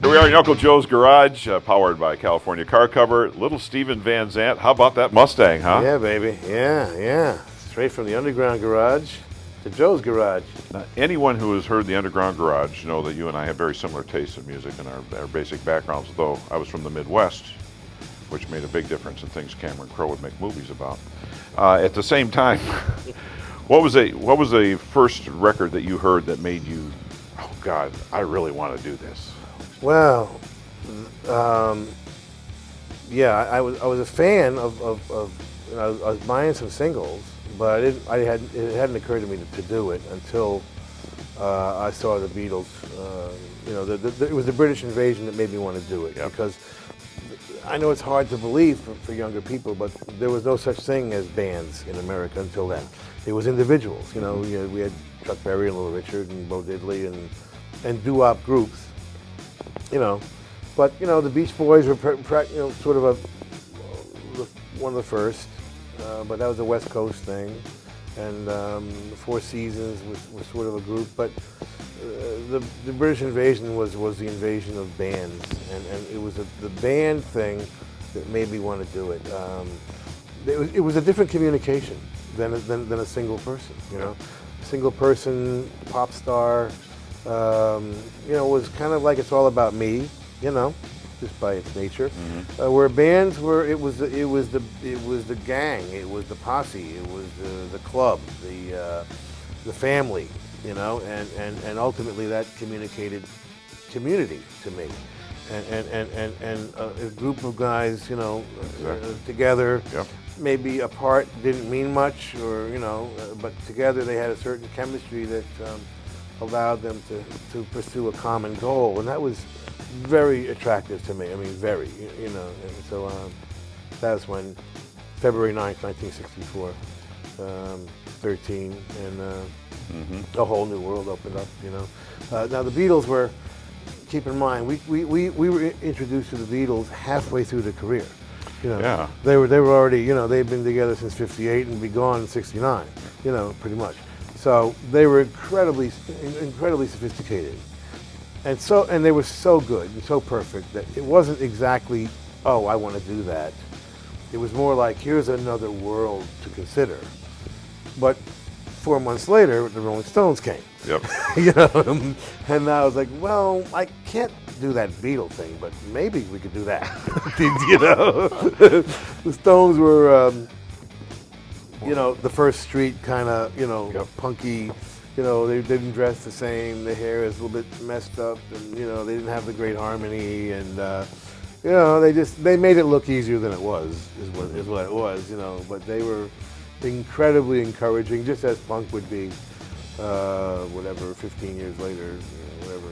Here we are in Uncle Joe's garage, powered by California Car Cover. Little Steven Van Zandt. How about that Mustang, huh? Yeah, baby. Yeah. Straight from the underground garage to Joe's garage. Now, anyone who has heard the Underground Garage know that you and I have very similar tastes in music and our basic backgrounds, though I was from the Midwest, which made a big difference in things Cameron Crowe would make movies about. At the same time, what was a first record that you heard that made you, oh God, I really want to do this? Well, yeah, I was a fan of I was buying some singles, but it hadn't occurred to me to do it until I saw the Beatles. It was the British invasion that made me want to do it. Yep. Because I know it's hard to believe for younger people, but there was no such thing as bands in America until then. It was individuals. We had Chuck Berry and Little Richard and Bo Diddley and doo-wop groups. But the Beach Boys were sort of one of the first, but that was a West Coast thing, and the Four Seasons was sort of a group. But the British invasion was the invasion of bands, and it was the band thing that made me want to do it. It was a different communication than a single person. A single person pop star. Was kind of like it's all about me, just by its nature. Mm-hmm. Where bands were, it was the gang, it was the posse, it was the club, the family, and ultimately that communicated community to me, and a group of guys, together. Yep. Maybe apart didn't mean much, or but together they had a certain chemistry that allowed them to pursue a common goal, and that was very attractive to me. I mean, very, and so that was when February 9th, 1964, 13, and a whole new world opened up. Now the Beatles were. Keep in mind, we were introduced to the Beatles halfway through their career. Yeah. They were already, they'd been together since '58 and be gone in '69. Pretty much. So they were incredibly sophisticated, and they were so good and so perfect that it wasn't exactly, oh, I want to do that. It was more like, here's another world to consider. But 4 months later, the Rolling Stones came. Yep. And I was like, well, I can't do that Beatle thing, but maybe we could do that. The Stones were. The First Street kind of, Yep. punky, they didn't dress the same, their hair is a little bit messed up, and, they didn't have the great harmony, and, they made it look easier than it was, is what it was, but they were incredibly encouraging, just as punk would be, 15 years later, whatever.